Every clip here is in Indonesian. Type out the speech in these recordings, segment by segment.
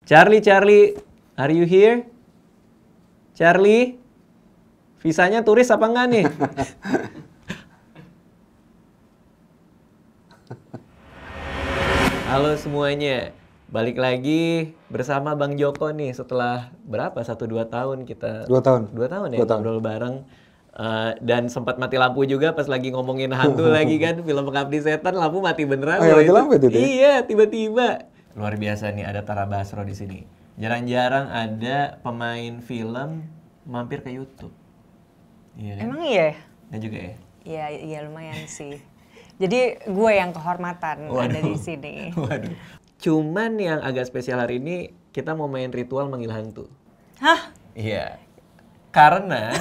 Charlie, Charlie, are you here? Charlie, visanya turis apa enggak nih? Halo semuanya, balik lagi bersama Bang Joko nih setelah berapa? 1-2 tahun kita. 2 tahun. 2 tahun ya 2 tahun. ngobrol bareng. Dan sempat mati lampu juga pas lagi ngomongin hantu lagi kan, film Pengabdi Setan lampu mati beneran. Oh, ya, mati lampu itu ya? Iya, tiba-tiba. Luar biasa nih ada Tara Basro di sini. Jarang-jarang ada pemain film mampir ke YouTube. Iya kan? Emang iya? Nah juga ya? Iya lumayan sih. Jadi gue yang kehormatan ada di sini. Waduh. Cuman yang agak spesial hari ini kita mau main ritual manggil hantu. Hah? Iya. Karena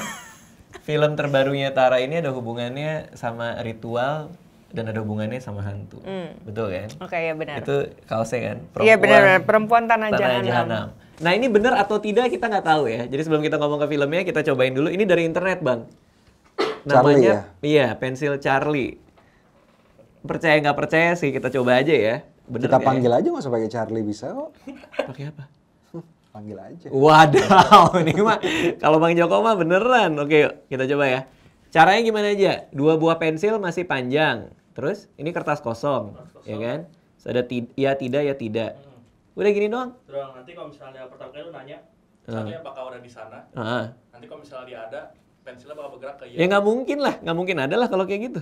film terbarunya Tara ini ada hubungannya sama ritual dan ada hubungannya sama hantu. Betul kan? Oke, ya benar. Itu kaosnya kan? Iya benar, perempuan Tanah Jahanam. Jahanam. Nah ini benar atau tidak kita nggak tahu ya. Jadi sebelum kita ngomong ke filmnya kita cobain dulu. Ini dari internet Bang. Charlie, Namanya, ya? Iya, pensil Charlie. Percaya nggak percaya sih kita coba aja ya. Bener Kita nggak panggil ya? aja nggak usah pakai Charlie bisa kok. Pakai apa? Panggil aja. Wadaw, ini mah kalau Bang Joko mah beneran. Oke, yuk kita coba ya. Caranya gimana aja? 2 buah pensil masih panjang. Terus ini kertas kosong, ya kan? Terus ada ya tidak, ya tidak. Udah gini doang. Terus nanti kalau misalnya pertama kali lu nanya, misalnya apakah udah di sana? Nanti kalau misalnya dia ada, pensilnya bakal bergerak ke Ya nggak mungkin lah, nggak mungkin ada lah kalau kayak gitu.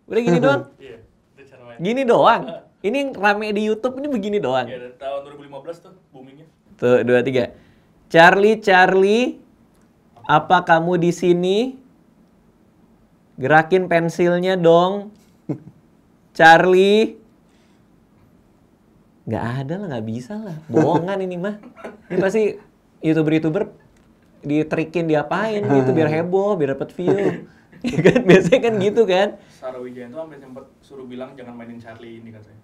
Udah gini doang. Iya, itu cara main. Gini doang. Ini yang rame di YouTube ini begini doang. Iya, dari tahun 2015 tuh boomingnya. Tuh, 2, 3. Charlie, Charlie, apa kamu di sini? Gerakin pensilnya dong. Charlie. Nggak ada lah, nggak bisa lah. Bohongan ini mah. Ini pasti YouTuber-YouTuber ditrikin diapain gitu biar heboh, biar dapat view. Ya kan biasanya kan gitu kan. Sarawijaya itu sampai sempat suruh bilang jangan mainin Charlie ini katanya.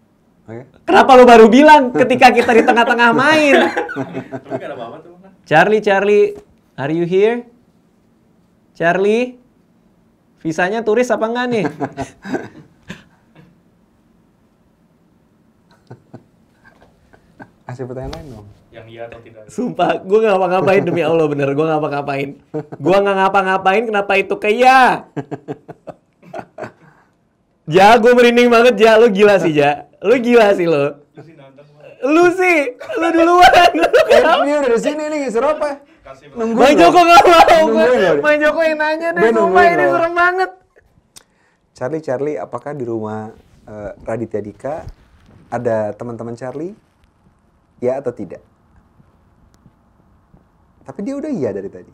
Oke. Kenapa lu baru bilang ketika kita di tengah-tengah main? Tapi nggak ada apa-apa tuh kan. Charlie, Charlie, are you here? Charlie, visanya turis apa enggak nih? Kasih pertanyaan lain dong. Yang iya atau tidak. Sumpah, gue gak ngapa-ngapain demi Allah bener, gue gak ngapa-ngapain. Gue gak ngapa-ngapain, kenapa itu ke ya? Ja, gue merinding banget Ja, lu gila sih Ja. Lu gila sih lo. Lu sih nonton Bang. Lu sih, lu duluan. Ini udah di sini nih, suruh apa? Kasih Nungguin Bang loh. Joko gak mau, Nungguin loh. Bang Joko yang nanya deh, Dia sumpah nungguin ini loh. serem banget. Charlie, apakah di rumah Raditya Dika ada teman-teman Charlie? Ya atau tidak? Tapi dia udah iya dari tadi.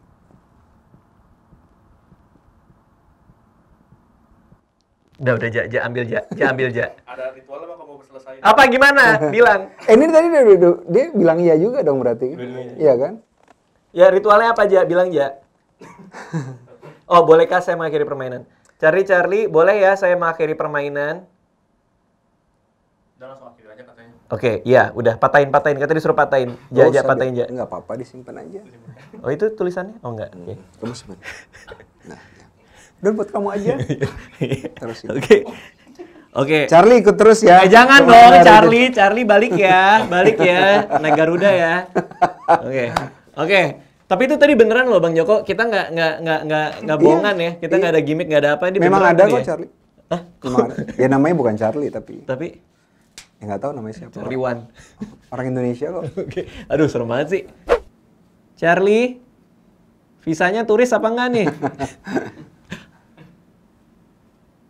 Udah Ja, ambil Ja, ambil Ja. ada ritual apa kamu selesai? Apa gimana? Bilang. Ini tadi dia bilang iya juga dong berarti. Iya kan? Ya ritualnya apa Ja? Bilang Ja. Oh bolehkah saya mengakhiri permainan? Charlie, boleh ya saya mengakhiri permainan? Udah langsung akhir aja katanya. Oke, iya udah patahin. Kata disuruh patahin. Ja, patahin Ja. Enggak apa-apa, disimpan aja. Oh itu tulisannya? Oh enggak. Oke. Kamu simpan. Nah, udah buat kamu aja. Terus ini. Oke. Charlie ikut terus ya. Jangan Teman dong dari- Charlie balik ya. Naik Garuda ya. Oke. Tapi itu tadi beneran loh Bang Joko. Kita nggak bohongan ya. Kita nggak ada gimmick, nggak ada apa. Ini Memang beneran ada nih kok ya. Charlie. Memang ada. Ya namanya bukan Charlie tapi ya nggak tahu namanya siapa. Charlie One. Orang Indonesia kok. Oke. Aduh serem banget sih. Charlie, visanya turis apa enggak nih?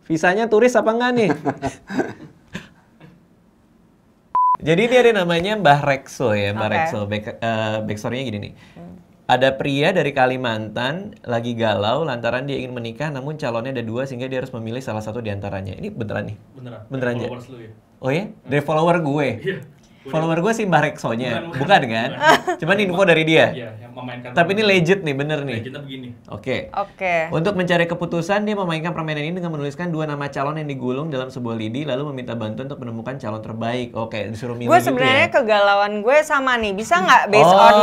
Visanya turis apa enggak nih? Jadi ini ada namanya Mbah Rekso ya, Mbah Oke. Rekso. Backstory-nya gini nih. Ada pria dari Kalimantan lagi galau lantaran dia ingin menikah namun calonnya ada 2 sehingga dia harus memilih salah satu di antaranya. Ini beneran nih? Beneran Dari Ja? followers lu ya. Oh ya? Dari follower gue? Iya. Follower gue sih Mbah Reksonya. Bukan. Bukan kan? Cuman info dari dia. Iya, yang memainkan. Tapi ini legit nih, bener nih. Legitnya begini. Oke. Oke. Untuk mencari keputusan, dia memainkan permainan ini dengan menuliskan 2 nama calon yang digulung dalam sebuah lidi, lalu meminta bantuan untuk menemukan calon terbaik. Oke, disuruh milih Gue gitu sebenarnya ya? kegalauan gue sama nih. Bisa nggak based Oh. on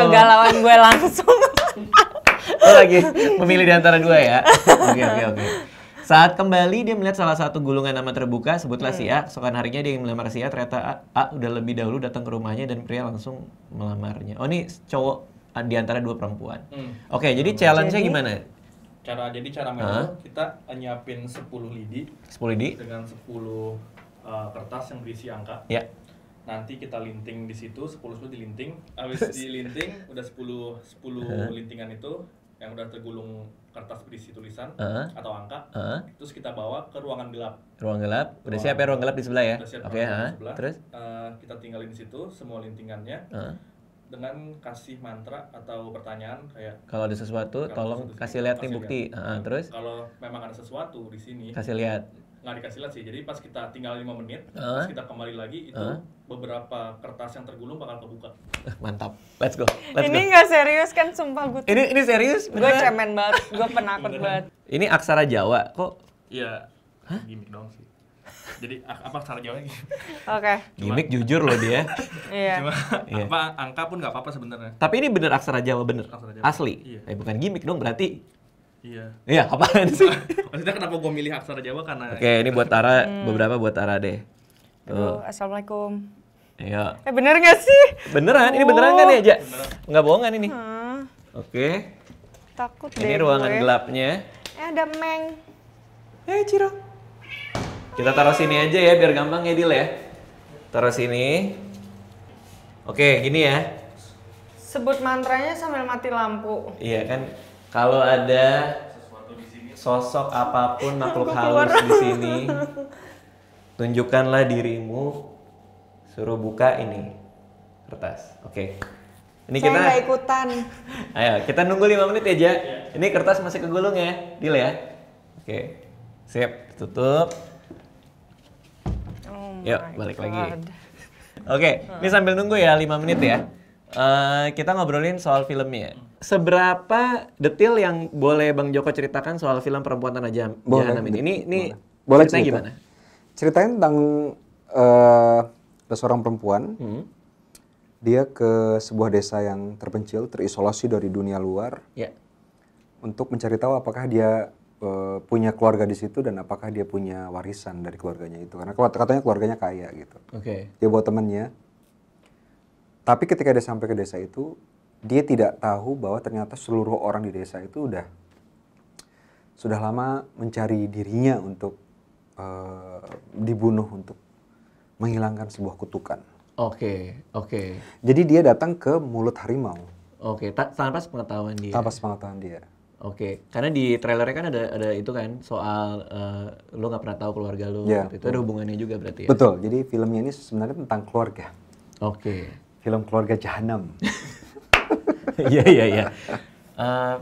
kegalauan gue langsung? Oh, lagi memilih di antara 2 ya? Oke. Saat kembali dia melihat salah satu gulungan nama terbuka, sebutlah si A. Keesokan harinya dia ingin melamar si A, ternyata A udah lebih dahulu datang ke rumahnya dan pria langsung melamarnya. Oh ini cowok di antara dua perempuan. Oke, jadi challenge-nya gimana? Cara mainnya kita nyiapin 10 lidi 10 lidi dengan 10 kertas yang berisi angka. Ya. Nanti kita linting di situ 10 dilinting. Habis dilinting udah 10 lintingan itu yang udah tergulung kertas berisi tulisan atau angka. Terus kita bawa ke ruangan gelap. Ruang gelap. Udah siap ya ruang gelap di sebelah ya? Oke, sebelah. Terus kita tinggalin di situ semua lintingannya. Dengan kasih mantra atau pertanyaan kayak kalau ada sesuatu tolong kasih lihat nih bukti. Terus kalau memang ada sesuatu di sini kasih lihat. Nggak dikasih lihat sih. Jadi pas kita tinggal 5 menit, pas kita kembali lagi itu beberapa kertas yang tergulung bakal kebuka. Mantap. Let's go. Ini nggak serius kan, sumpah gue. Ini serius? Gue cemen banget, gue penakut banget. Ini aksara Jawa kok? Iya. Gimik doang sih. Jadi apa aksara Jawa gitu? Oke. Gimik jujur loh dia. Iya. Cuma angka pun nggak apa-apa sebenarnya. Tapi ini bener aksara Jawa bener? Aksara Jawa. Asli? Iya. Bukan gimik dong berarti? Iya. Iya, apaan sih? Maksudnya kenapa gue milih aksara Jawa karena Oke, ini buat Tara, beberapa buat Tara deh. Aduh, assalamualaikum. Iya. Bener gak sih? Beneran? Ini beneran kan ya, Ja? Nggak bohongan ini. Oke. Takut deh Ini ruangan gue. gelapnya. Ada Meng. Ciro. Kita taruh sini aja ya, biar gampang ya, Dil ya. Taruh sini. Oke, gini ya. Sebut mantranya sambil mati lampu. Iya kan, kalau ada sosok apapun makhluk halus di sini, tunjukkanlah dirimu, suruh buka ini kertas. Oke. Ini Saya kita nggak ikutan. Ayo, kita nunggu 5 menit ya, Ja. Ini kertas masih kegulung ya, Deal ya. Oke. Sip, tutup. Yuk, balik lagi. Oke, ini sambil nunggu ya 5 menit ya. Kita ngobrolin soal filmnya. Seberapa detail yang boleh Bang Joko ceritakan soal film Perempuan Tanah Jahanam ini? Ini boleh ceritanya cerita. gimana? Ceritanya tentang seorang perempuan. Dia ke sebuah desa yang terpencil, terisolasi dari dunia luar. Ya. Untuk mencari tahu apakah dia punya keluarga di situ dan apakah dia punya warisan dari keluarganya itu. Karena katanya keluarganya kaya gitu. Oke. Dia bawa temannya. Tapi ketika dia sampai ke desa itu, dia tidak tahu bahwa ternyata seluruh orang di desa itu sudah lama mencari dirinya untuk dibunuh, untuk menghilangkan sebuah kutukan. Oke. Jadi dia datang ke mulut harimau. Oke, tanpa sepengetahuan dia. Tanpa sepengetahuan dia. Oke, karena di trailernya kan ada itu kan soal lo nggak pernah tahu keluarga lo, Ya, gitu. Itu ada hubungannya juga berarti ya. Betul. Jadi filmnya ini sebenarnya tentang keluarga. Oke. Film keluarga jahanam. Iya.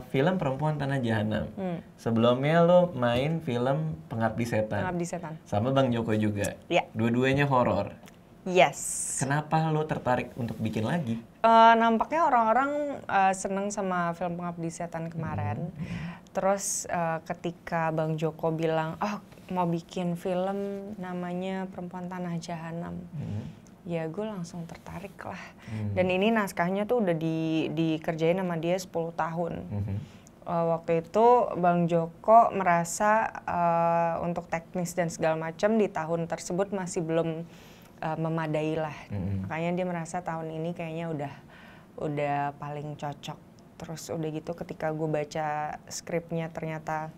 Film Perempuan Tanah Jahanam. Sebelumnya lo main film Pengabdi Setan. Pengabdi Setan. Sama Bang Joko juga. Iya. Dua-duanya horor. Yes. Kenapa lo tertarik untuk bikin lagi? Nampaknya orang-orang seneng sama film Pengabdi Setan kemarin. Terus ketika Bang Joko bilang, oh mau bikin film namanya Perempuan Tanah Jahanam. Ya gue langsung tertarik lah. Dan ini naskahnya tuh udah dikerjain sama dia 10 tahun. Waktu itu Bang Joko merasa untuk teknis dan segala macam di tahun tersebut masih belum memadai lah. Makanya dia merasa tahun ini kayaknya udah paling cocok. Terus udah gitu ketika gue baca skripnya ternyata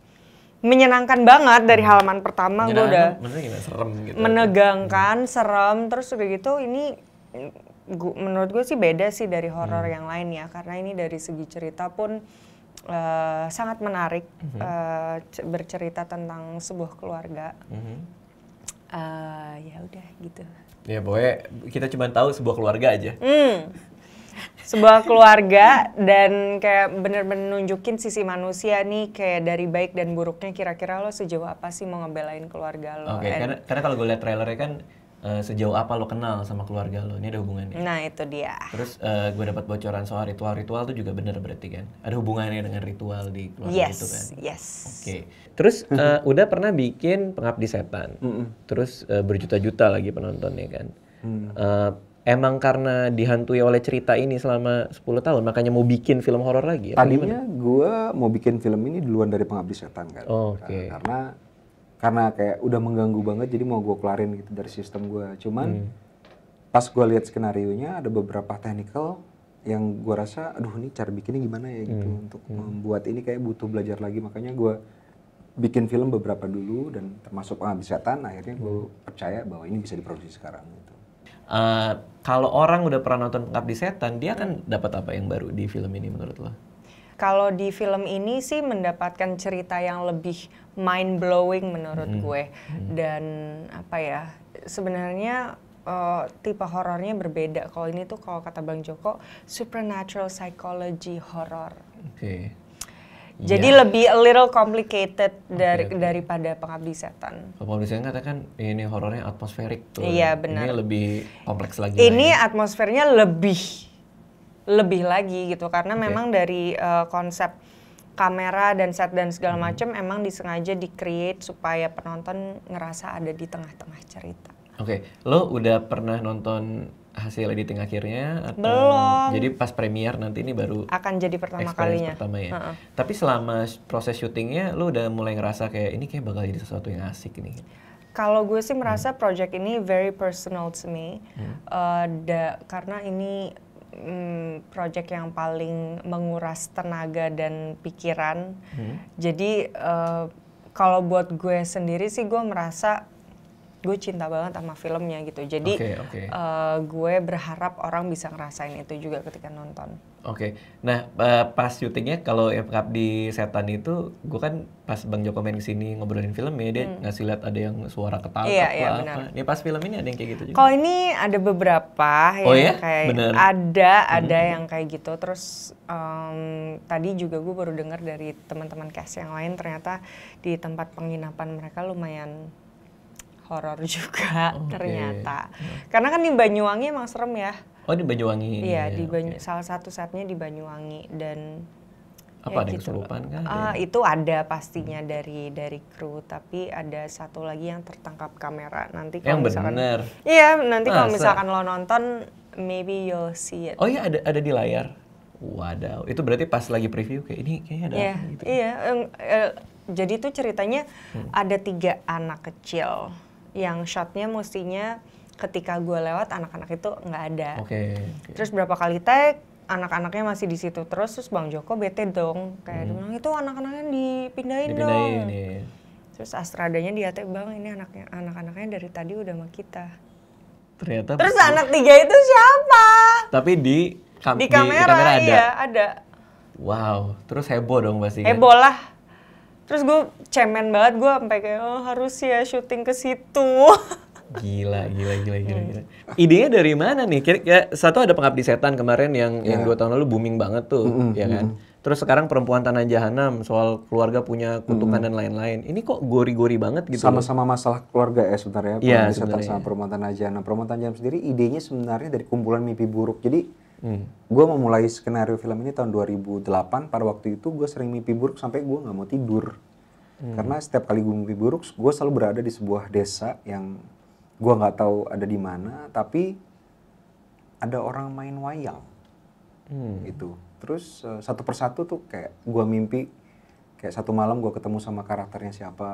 menyenangkan banget dari halaman pertama. Gue udah serem gitu. menegangkan, serem. Terus udah gitu ini menurut gue sih beda sih dari horor yang lain ya. Karena ini dari segi cerita pun sangat menarik. Bercerita tentang sebuah keluarga. Ya udah gitu. Ya pokoknya kita cuma tahu sebuah keluarga aja. Sebuah keluarga dan kayak bener-bener nunjukin sisi manusia nih kayak dari baik dan buruknya kira-kira lo sejauh apa sih mau ngebelain keluarga lo. Oke, karena kalau gue lihat trailernya kan sejauh apa lo kenal sama keluarga lo, ini ada hubungannya. Nah itu dia. Terus gue dapat bocoran soal ritual-ritual tuh juga bener berarti kan? Ada hubungannya dengan ritual di keluarga itu kan? Yes. Oke. Terus udah pernah bikin Pengabdi Setan, terus berjuta-juta lagi penontonnya kan? Emang karena dihantui oleh cerita ini selama 10 tahun, makanya mau bikin film horor lagi? Tadinya gue mau bikin film ini duluan dari Pengabdi Setan kan. Oke. Karena karena kayak udah mengganggu banget, jadi mau gue keluarin gitu dari sistem gue. Cuman pas gue lihat skenarionya ada beberapa technical yang gue rasa, aduh ini cara bikinnya gimana ya gitu. Untuk membuat ini kayak butuh belajar lagi, makanya gue bikin film beberapa dulu dan termasuk Pengabdi Setan. Akhirnya gue percaya bahwa ini bisa diproduksi sekarang gitu. Kalau orang udah pernah nonton Pengabdi Setan, dia akan dapat apa yang baru di film ini menurut lo? Kalau di film ini sih mendapatkan cerita yang lebih mind blowing menurut gue, dan apa ya, sebenarnya tipe horornya berbeda. Kalau ini tuh kalau kata Bang Joko supernatural psychology horror. Oke. Jadi lebih a little complicated daripada Pengabdi Setan. Kalau Pengabdi Setan katakan ini horornya atmosferik tuh. Iya benar. Ini lebih kompleks lagi. Ini atmosfernya lebih lagi gitu, karena memang dari konsep kamera dan set dan segala macam emang disengaja di-create supaya penonton ngerasa ada di tengah-tengah cerita. Oke, lo udah pernah nonton hasil editing akhirnya atau Belum. jadi pas premier nanti ini baru Akan jadi pertama experience kalinya. pertama ya. Tapi selama proses syutingnya lo udah mulai ngerasa kayak ini kayak bakal jadi sesuatu yang asik nih. Kalau gue sih merasa project ini very personal to me, karena ini project yang paling menguras tenaga dan pikiran. Jadi kalau buat gue sendiri sih gue merasa gue cinta banget sama filmnya gitu. Jadi gue berharap orang bisa ngerasain itu juga ketika nonton. Oke. Nah, pas syutingnya kalau yang Pengabdi Setan itu, gue kan pas Bang Joko main kesini ngobrolin filmnya, dia ngasih lihat ada yang suara ketawa apa. Ini pas film ini ada yang kayak gitu juga? Kalau ini ada beberapa yang kayak bener. ada yang kayak gitu. Terus tadi juga gue baru dengar dari teman-teman cast yang lain, ternyata di tempat penginapan mereka lumayan horor juga ternyata. Karena kan di Banyuwangi emang serem ya. Oh di Banyuwangi. Iya, di salah satu setnya di Banyuwangi, dan apa ada gitu. Kesurupan kan? Itu ada pastinya dari kru, tapi ada satu lagi yang tertangkap kamera. Nanti kalau misalkan bener. Iya, nanti kalau misalkan lo nonton maybe you'll see it. Oh iya, ada di layar. Wadaw, itu berarti pas lagi preview kayak ini kayaknya ada apa gitu. Iya, jadi tuh ceritanya ada 3 anak kecil yang shotnya mestinya ketika gue lewat anak-anak itu nggak ada. Terus berapa kali tag anak-anaknya masih di situ terus Bang Joko bete dong, kayak dia bilang itu anak-anaknya dipindahin dong. Iya. Terus Astradanya dia tag, Bang ini anak-anaknya dari tadi udah sama kita. Ternyata. Terus anak 3 itu siapa? Tapi di kamera ada. Iya, ada. Wow, terus heboh dong pasti. Heboh lah. Terus gue cemen banget, gue sampai kayak harus ya syuting ke situ. Gila. Idenya dari mana nih? Satu ada Pengabdi Setan kemarin yang 2 tahun lalu booming banget tuh, ya kan? Terus sekarang Perempuan Tanah Jahanam, soal keluarga punya kutukan dan lain-lain. Ini kok gori-gori banget gitu. Sama-sama masalah keluarga ya sebenarnya. Iya, Pengabdi Setan sama Perempuan Tanah Jahanam. Perempuan Tanah Jahanam sendiri idenya sebenarnya dari kumpulan mimpi buruk. Jadi gue memulai skenario film ini tahun 2008. Pada waktu itu gue sering mimpi buruk sampai gue nggak mau tidur. Karena setiap kali gue mimpi buruk, gue selalu berada di sebuah desa yang gue nggak tahu ada di mana, tapi ada orang main wayang, gitu. Terus satu persatu tuh kayak gue mimpi, kayak satu malam gue ketemu sama karakternya siapa,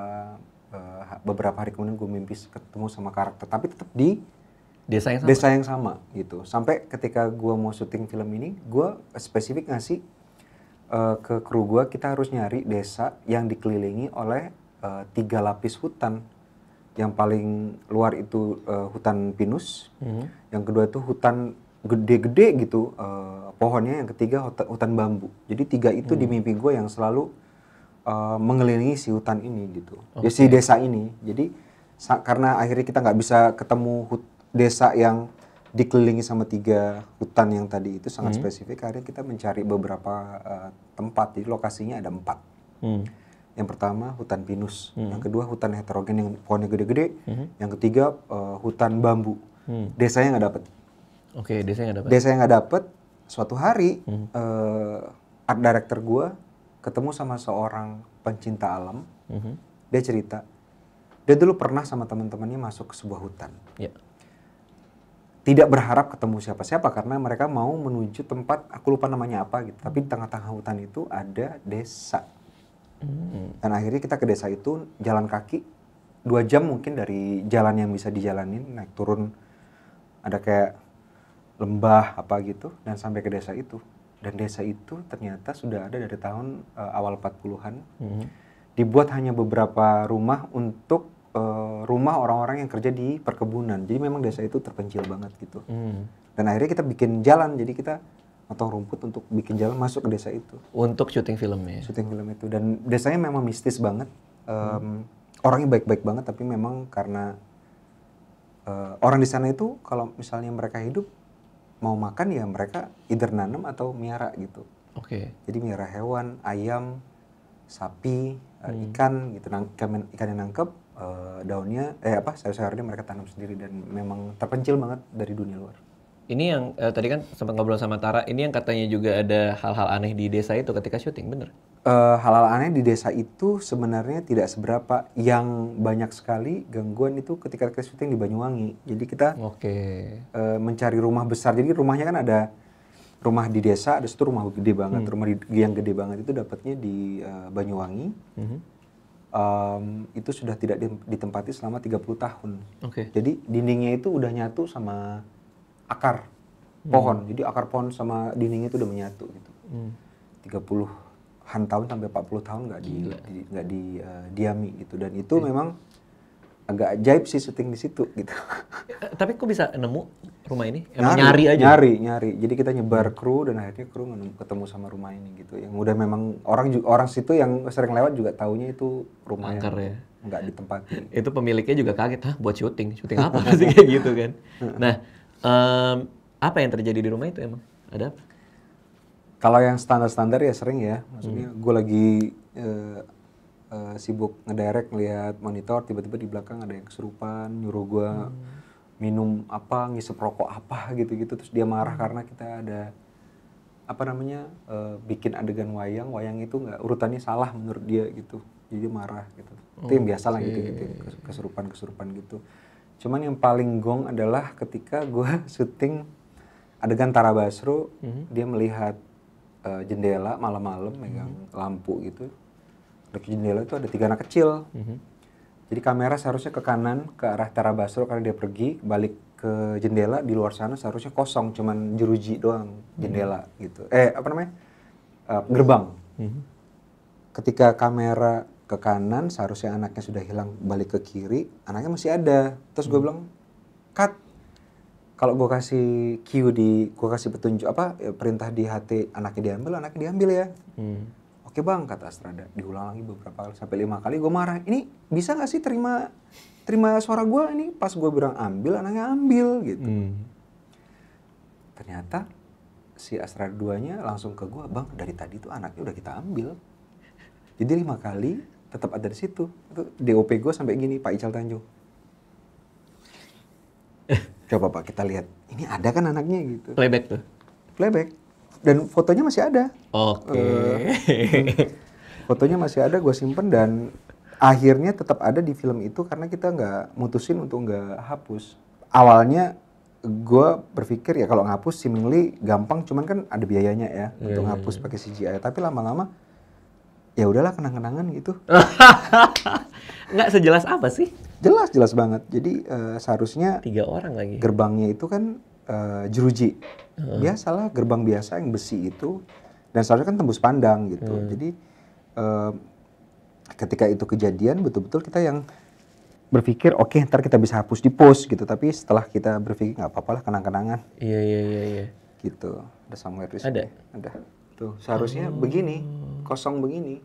beberapa hari kemudian gue mimpi ketemu sama karakter, tapi tetap di desa yang sama, gitu. Sampai ketika gue mau syuting film ini, gue spesifik ngasih ke kru gue, kita harus nyari desa yang dikelilingi oleh 3 lapis hutan. Yang paling luar itu hutan pinus, yang kedua itu hutan gede-gede gitu pohonnya, yang ketiga hutan bambu. Jadi 3 itu di mimpi gue yang selalu mengelilingi si hutan ini gitu, si desa ini. Jadi karena akhirnya kita nggak bisa ketemu desa yang dikelilingi sama 3 hutan yang tadi itu sangat spesifik, akhirnya kita mencari beberapa tempat. Jadi lokasinya ada 4. Yang pertama hutan pinus, yang kedua hutan heterogen yang pohonnya gede-gede, yang ketiga hutan bambu. Desanya nggak dapet. Desanya nggak dapet. Suatu hari art director gue ketemu sama seorang pencinta alam. Dia cerita, dia dulu pernah sama teman-temannya masuk ke sebuah hutan. Tidak berharap ketemu siapa-siapa karena mereka mau menuju tempat, aku lupa namanya apa gitu. Tapi di tengah-tengah hutan itu ada desa. Dan akhirnya kita ke desa itu jalan kaki 2 jam mungkin dari jalan yang bisa dijalanin, naik turun ada kayak lembah apa gitu, dan sampai ke desa itu. Dan desa itu ternyata sudah ada dari tahun awal 40-an. Dibuat hanya beberapa rumah untuk rumah orang-orang yang kerja di perkebunan. Jadi memang desa itu terpencil banget gitu. Dan akhirnya kita bikin jalan, jadi kita potong rumput untuk bikin jalan masuk ke desa itu. Untuk syuting filmnya? Syuting film itu. Dan desanya memang mistis banget. Orangnya baik-baik banget, tapi memang karena orang di sana itu kalau misalnya mereka hidup mau makan ya mereka either nanam atau miara gitu. Oke. Jadi miara hewan, ayam, sapi, ikan gitu. Ikan yang nangkep, daunnya sayur-sayurnya mereka tanam sendiri, dan memang terpencil banget dari dunia luar. Ini yang tadi kan sempat ngobrol sama Tara, ini yang katanya juga ada hal-hal aneh di desa itu ketika syuting, bener? Hal-hal aneh di desa itu sebenarnya tidak seberapa. Yang banyak sekali gangguan itu ketika kita syuting di Banyuwangi. Jadi kita mencari rumah besar. Jadi rumahnya kan ada rumah di desa, ada satu rumah gede banget. Rumah yang gede banget itu dapatnya di Banyuwangi. Itu sudah tidak ditempati selama 30 tahun. Jadi dindingnya itu udah nyatu sama akar pohon. Jadi akar pohon sama dindingnya itu udah menyatu gitu. 30-an tahun sampai 40 tahun nggak didiami gitu. Dan itu memang agak ajaib sih syuting di situ gitu. Tapi kok bisa nemu rumah ini? Emang nyari aja? Nyari. Jadi kita nyebar kru, dan akhirnya kru ketemu sama rumah ini gitu. Yang udah memang orang situ yang sering lewat juga taunya itu rumah angker yang ya? Nggak ditempati. Itu pemiliknya juga kaget, buat syuting apa sih kayak gitu kan? Nah, apa yang terjadi di rumah itu emang? Ada apa? Kalau yang standar-standar ya sering ya. Maksudnya gue lagi sibuk ngedirect, ngeliat monitor, tiba-tiba di belakang ada yang kesurupan, nyuruh gue minum apa, ngisep rokok apa gitu-gitu. Terus dia marah karena kita ada bikin adegan wayang itu nggak, urutannya salah menurut dia gitu. Jadi dia marah gitu. Itu yang biasa lah gitu, kesurupan gitu. Cuman yang paling gong adalah ketika gue syuting adegan Tara Basro, dia melihat jendela malam-malam, megang lampu gitu. Di jendela itu ada 3 anak kecil. Jadi kamera seharusnya ke kanan, ke arah Tara Basro karena dia pergi, balik ke jendela, di luar sana seharusnya kosong, cuman jeruji doang jendela gitu. Gerbang. Ketika kamera ke kanan, seharusnya anaknya sudah hilang, balik ke kiri, anaknya masih ada. Terus gue bilang, cut. Kalau gue kasih cue gue kasih petunjuk perintah di HT, anaknya diambil ya. Oke bang, kata Astrada. Diulang lagi beberapa kali, sampai 5 kali. Gue marah, ini bisa gak sih terima suara gue ini? Pas gue bilang ambil, anaknya ambil gitu. Ternyata si Astrada 2-nya langsung ke gue, bang dari tadi tuh anaknya udah kita ambil. Jadi 5 kali tetap ada di situ. Itu DOP gue sampai gini, Pak Ical Tanjung. Coba Pak kita lihat, ini ada kan anaknya gitu. Playback tuh? Playback. Dan fotonya masih ada. Oke. Fotonya masih ada, gue simpen, dan akhirnya tetap ada di film itu karena kita nggak mutusin untuk nggak hapus. Awalnya gue berpikir ya kalau ngapus seemingly gampang, cuman kan ada biayanya ya untuk ngapus pakai CGI. Tapi lama-lama ya udahlah, kenang-kenangan gitu. Nggak sejelas apa sih? Jelas banget. Jadi seharusnya 3 orang lagi. Gerbangnya itu kan jeruji. Biasalah gerbang biasa yang besi itu, dan seharusnya kan tembus pandang gitu. Jadi ketika itu kejadian, betul-betul kita yang berpikir oke, ntar kita bisa hapus di post gitu. Tapi setelah kita berpikir nggak apa-apa lah, kenang-kenangan. Iya. Gitu. Ada somewhere di sini. Ada. Tuh seharusnya begini, kosong begini.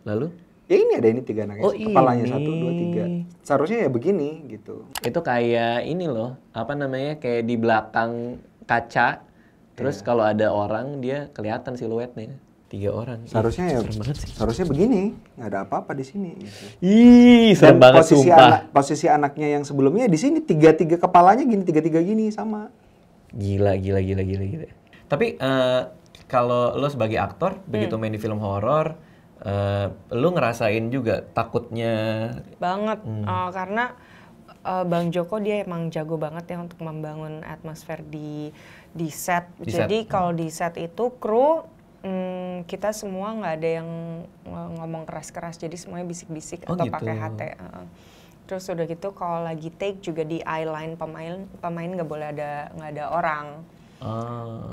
Lalu? Ya ini ada 3 anaknya, kepalanya 1, 2, 3. Seharusnya ya begini gitu. Itu kayak ini loh, kayak di belakang kaca, terus kalau ada orang dia kelihatan siluetnya. 3 orang. Seharusnya seharusnya begini, nggak ada apa-apa di sini. Gitu. Serem banget sumpah. Posisi anaknya yang sebelumnya di sini 3 kepalanya gini, 3 gini sama. Gila. Tapi kalau lo sebagai aktor begitu main di film horor, lo ngerasain juga takutnya? Banget, karena Bang Joko dia emang jago banget ya untuk membangun atmosfer di set. Jadi kalau di set itu kru kita semua nggak ada yang ngomong keras-keras, jadi semuanya bisik-bisik atau gitu. pakai HT. Terus udah gitu kalau lagi take juga di eye line pemain nggak ada orang.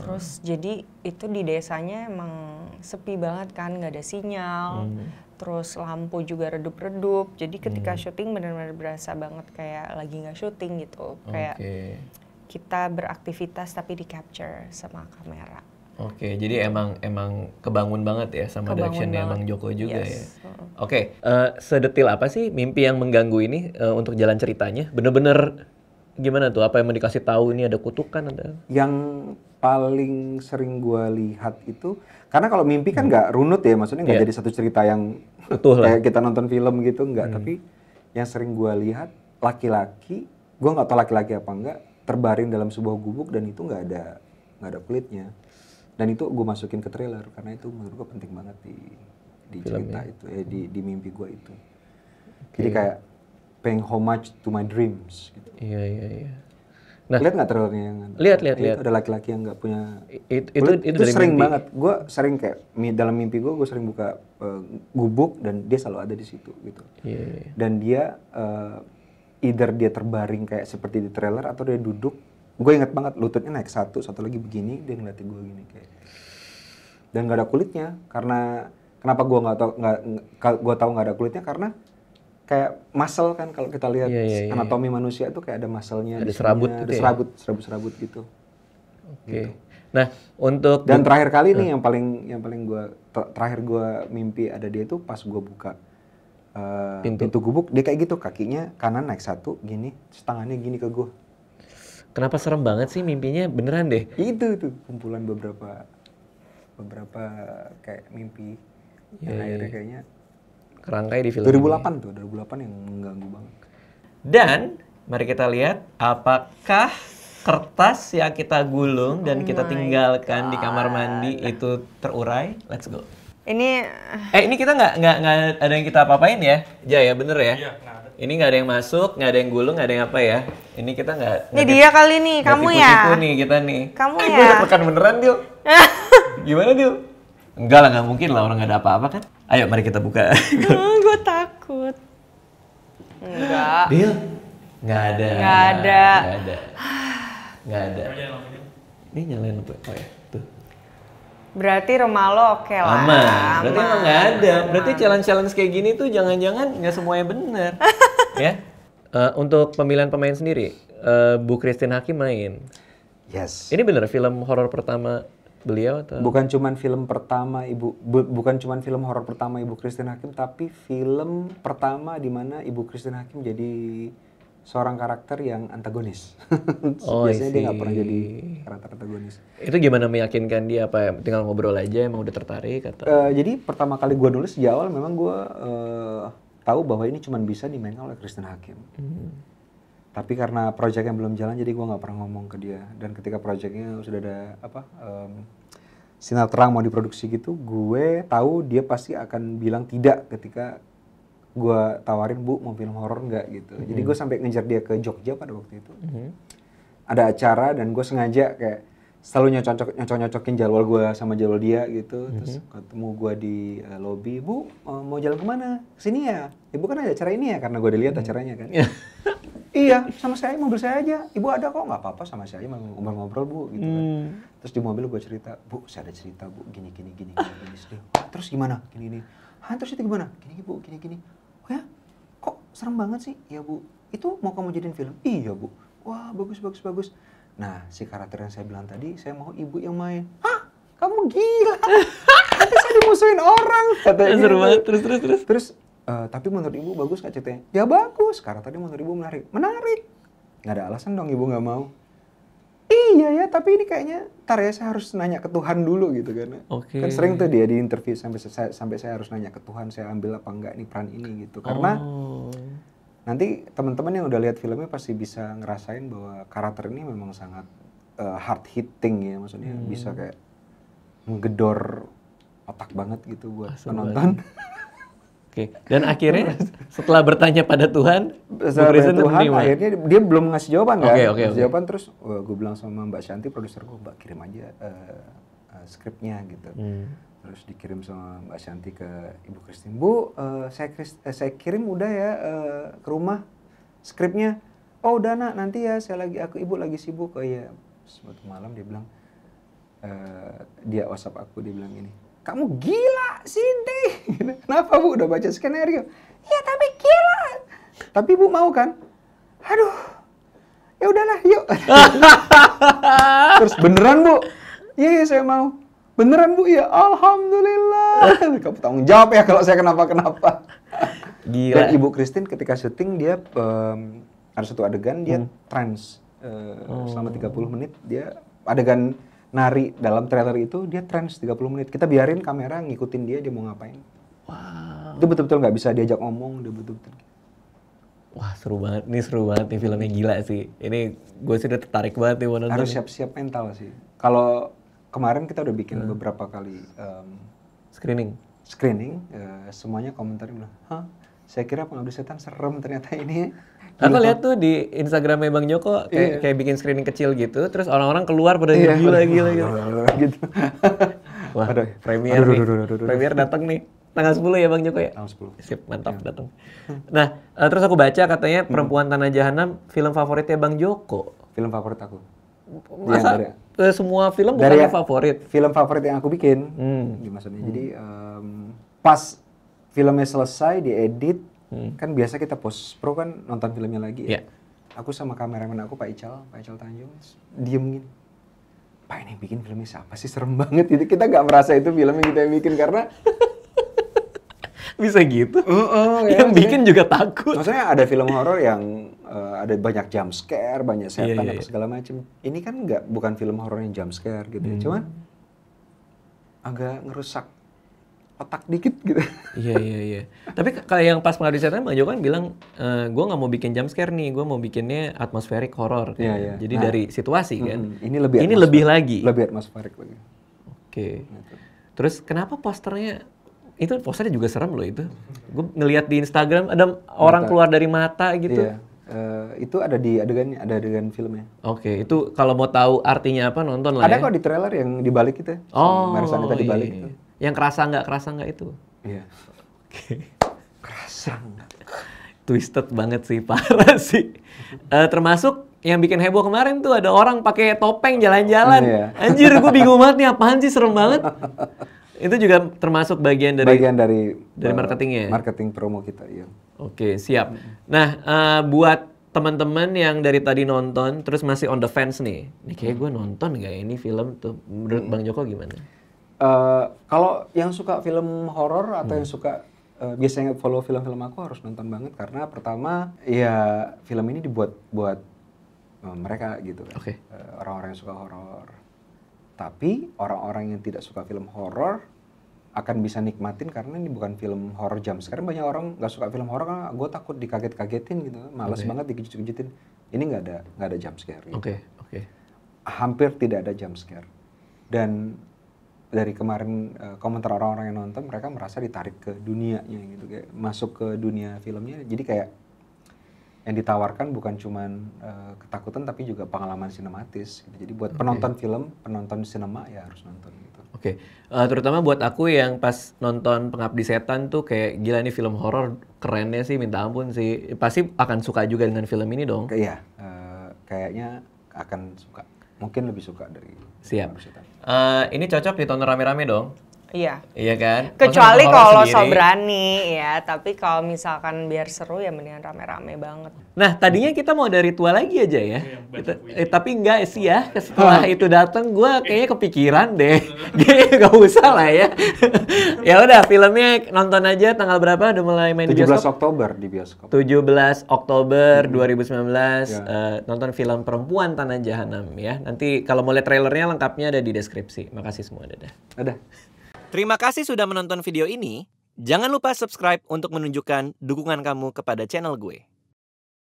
Terus jadi itu di desanya emang sepi banget kan, nggak ada sinyal. Terus lampu juga redup-redup. Jadi ketika syuting benar-benar berasa banget kayak lagi nggak syuting gitu. Kayak kita beraktivitas tapi di capture sama kamera. Oke, jadi emang kebangun banget ya sama directionnya Bang Joko juga ya. Oke, sedetil apa sih mimpi yang mengganggu ini untuk jalan ceritanya? Bener-bener gimana tuh? Apa yang mau dikasih tahu ini ada kutukan ada? Yang paling sering gue lihat itu, karena kalau mimpi kan nggak runut ya, maksudnya nggak jadi satu cerita yang utuh lah. Kayak kita nonton film gitu, nggak. Tapi yang sering gue lihat laki-laki, gue nggak tahu laki-laki apa enggak, terbaring dalam sebuah gubuk dan itu nggak ada kulitnya. Dan itu gue masukin ke trailer karena itu menurut gue penting banget di cerita itu, di mimpi gue itu. Jadi kayak paying homage to my dreams. Gitu. Iya. Nah, lihat nggak trailernya yang lihat. Itu ada laki-laki yang nggak punya itu sering mimpi. banget. Gue sering kayak dalam mimpi gue sering buka gubuk dan dia selalu ada di situ gitu. Iya. Dan dia either dia terbaring kayak seperti di trailer atau dia duduk. Gue inget banget lututnya naik satu lagi begini, dia ngeliatin gue gini kayak. Dan nggak ada kulitnya karena kenapa gue tahu nggak ada kulitnya karena kayak muscle kan kalau kita lihat anatomi manusia itu kayak ada muscle-nya, ada serabut ada gitu serabut gitu. Oke. Gitu. Nah, untuk dan terakhir kali nih yang paling terakhir gue mimpi ada dia itu pas gue buka pintu gubuk, dia kayak gitu, kakinya kanan naik satu gini, tangannya gini ke gue. Kenapa serem banget sih mimpinya, beneran deh? Itu kumpulan beberapa kayak mimpi yang akhirnya kayaknya kerangkai di film 2008 yang mengganggu banget. Dan mari kita lihat apakah kertas yang kita gulung dan kita tinggalkan di kamar mandi itu terurai. Let's go. Ini kita nggak ada yang kita apa-apain ya? Ya bener ya? Iya, nggak ada. Ini nggak ada yang masuk, nggak ada yang gulung, nggak ada yang apa ya? Ini kita nggak. Ini dia kali nih, kamu ya? Tipu nih kita nih. Kamu ya? Gue deg-degan beneran, Dil. Gimana, Dil? Enggak lah, nggak mungkin lah, orang nggak ada apa-apa kan? Ayo, mari kita buka. Gue takut. Enggak. Dil? Nggak ada. Ini nyalain lampu. Oh ya, tuh. Berarti rumah lo oke lah. Aman. Berarti emang nggak ada. Berarti challenge kayak gini tuh jangan-jangan nggak semuanya benar. Ya. Untuk pemilihan pemain sendiri, Bu Christine Hakim main. Yes. Ini bener film horor pertama beliau atau? Bukan cuman film pertama film horor pertama Ibu Christine Hakim, tapi film pertama di mana Ibu Christine Hakim jadi seorang karakter yang antagonis. Biasanya dia nggak pernah jadi karakter antagonis. Itu gimana meyakinkan dia, apa tinggal ngobrol aja emang udah tertarik atau? Jadi pertama kali gue nulis sejak awal memang gue tahu bahwa ini cuma bisa dimainkan oleh Christine Hakim. Tapi karena proyeknya belum jalan jadi gue nggak pernah ngomong ke dia. Dan ketika proyeknya sudah ada sinar terang mau diproduksi gitu, gue tahu dia pasti akan bilang tidak ketika gue tawarin, Bu mau film horor nggak gitu. Jadi gue sampai ngejar dia ke Jogja pada waktu itu. Ada acara dan gue sengaja kayak selalu nyocok-nyocokin jadwal gue sama jadwal dia gitu. Terus ketemu gue di lobby, Bu mau jalan kemana? Kesini ya? Ibu kan ada acara ini ya, karena gue udah lihat acaranya kan. Iya, sama saya, mobil saya aja. Ibu ada kok, nggak apa-apa sama saya aja ngobrol-ngobrol Bu gitu kan. Terus di mobil gue cerita, Bu saya ada cerita Bu, gini. Terus gimana? Gini. Terus itu gimana? Gini Bu, gini. Oh ya, kok serem banget sih? Iya Bu, itu mau kamu jadiin film? Iya Bu. Wah bagus. Nah si karakter yang saya bilang tadi, saya mau ibu yang main. Hah? Kamu gila? Nanti saya dimusuhin orang. Katanya seru banget, terus. Tapi menurut ibu bagus gak ceritanya? Ya bagus, karena tadi menurut ibu menarik. Gak ada alasan dong ibu gak mau. Iya ya, tapi ini kayaknya ntar ya saya harus nanya ke Tuhan dulu gitu kan. Kan sering tuh dia di interview sampai saya harus nanya ke Tuhan, saya ambil apa enggak nih peran ini gitu. Karena nanti teman-teman yang udah lihat filmnya pasti bisa ngerasain bahwa karakter ini memang sangat hard hitting ya, maksudnya bisa kayak menggedor otak banget gitu buat penonton. Oke. Dan akhirnya setelah bertanya pada Tuhan, akhirnya dia belum ngasih jawaban kan. Oke. Jawaban terus gue bilang sama Mbak Shanti, produser gue, Mbak kirim aja skripnya gitu. Terus dikirim sama Mbak Shanti ke Ibu Christine. Bu, saya kirim udah ya ke rumah. skripnya, oh udah nak, nanti ya ibu lagi sibuk. Oh iya, suatu malam dia bilang, dia WhatsApp aku, dia bilang ini, kamu gila Cindy. Kenapa bu, udah baca skenario? Iya tapi gila. Tapi bu mau kan? Aduh, ya udahlah yuk. Terus beneran bu? Iya saya mau. Beneran bu? Ya alhamdulillah. Kamu tanggung jawab ya kalau saya kenapa-kenapa. Gila. Dan Ibu Christine ketika syuting dia ada satu adegan dia trance selama 30 menit, dia adegan nari dalam trailer itu dia trance 30 menit. Kita biarin kamera ngikutin dia mau ngapain. Wow. Itu betul-betul nggak bisa diajak ngomong, dia betul-betul. Wah seru banget nih filmnya, gila sih. Ini gue sih udah tertarik banget nih mau nonton. Harus siap-siap mental sih. Kalau kemarin kita udah bikin beberapa kali screening, semuanya komentar bilang, hah, saya kira Pengabdi Setan serem, ternyata ini. Aku lihat tuh di Instagramnya Bang Joko kayak bikin screening kecil gitu, terus orang-orang keluar pada gila gitu. Wah, premier nih. Premier datang nih. Tanggal 10 ya Bang Joko ya? Tanggal 10. Sip, mantap datang. Nah, terus aku baca katanya Perempuan Tanah Jahanam film favoritnya Bang Joko. Film favorit aku. Masa semua film bukannya favorit? Film favorit yang aku bikin. Maksudnya. Jadi pas filmnya selesai, diedit, kan biasa kita post pro kan nonton filmnya lagi ya. Aku sama kameramen aku Pak Ical Tanjung, diem gini. Pak ini bikin filmnya siapa sih, serem banget itu. Kita nggak merasa itu filmnya kita yang bikin karena bisa gitu. Yang bikin juga takut. Maksudnya ada film horor yang ada banyak jump scare, banyak setan apa segala macam. Ini kan bukan film horor yang jump scare gitu ya. Cuman agak ngerusak otak dikit gitu. Iya. Tapi kayak yang pas Pengabdi Setan Bang Joko kan bilang, gue nggak mau bikin jump scare nih, gue mau bikinnya atmosferik horor. Iya. Jadi dari situasi kan. Ini lebih lagi. Lebih atmosferik lagi. Oke. Terus kenapa posternya? Itu posternya juga serem loh itu. Gue ngelihat di Instagram ada orang keluar dari mata gitu. Iya. Itu ada di adegannya, ada adegan filmnya. Oke, itu kalau mau tahu artinya apa nonton lah ada ya. Ada kok di trailer yang dibalik itu. Marisan kita dibalik itu. Yang kerasa nggak itu. Iya. Oke. Kerasa nggak? Twisted banget sih, parah sih. Termasuk yang bikin heboh kemarin tuh ada orang pakai topeng jalan-jalan. Iya. Anjir, gue bingung banget nih apaan sih, serem banget. Itu juga termasuk bagian dari marketingnya. Marketing promo kita, iya. Oke, siap. Nah, buat teman-teman yang dari tadi nonton terus masih on the fence nih. Nih kayak gue nonton nggak ini film tuh. Menurut Bang Joko gimana? Kalau yang suka film horor atau yang suka biasanya follow film-film aku harus nonton banget karena pertama ya film ini dibuat buat mereka gitu kan. Oke. Orang-orang yang suka horor. Tapi orang-orang yang tidak suka film horor akan bisa nikmatin karena ini bukan film horor jump scare. Banyak orang nggak suka film horor karena gue takut dikaget-kagetin gitu, malas banget dikejut-kejutin. Ini nggak ada jump scare. Gitu. Oke. Hampir tidak ada jump scare. Dan dari kemarin komentar orang-orang yang nonton, mereka merasa ditarik ke dunianya gitu, kayak masuk ke dunia filmnya. Jadi kayak yang ditawarkan bukan cuman ketakutan tapi juga pengalaman sinematis gitu. Jadi buat penonton film, penonton sinema ya harus nonton gitu. Oke. Terutama buat aku yang pas nonton Pengabdi Setan tuh kayak gila nih film horor, kerennya sih minta ampun sih. Pasti akan suka juga dengan film ini dong. Iya, kayaknya akan suka. Mungkin lebih suka dari Siap. Ini cocok ditonton rame-rame dong. Iya. Iya kan? Kecuali kalau so berani ya, tapi kalau misalkan biar seru ya mendingan rame-rame banget. Nah, tadinya kita mau ada ritual lagi aja ya. Tapi enggak sih ya, setelah itu datang gue kayaknya kepikiran deh. Kayaknya nggak usah lah ya. Ya udah, filmnya nonton aja tanggal berapa udah mulai main 17 bioskop? Oktober di bioskop. 17 Oktober 2019 nonton film Perempuan Tanah Jahanam ya. Nanti kalau mau lihat trailernya lengkapnya ada di deskripsi. Makasih semua, dadah. Ada. Terima kasih sudah menonton video ini. Jangan lupa subscribe untuk menunjukkan dukungan kamu kepada channel gue.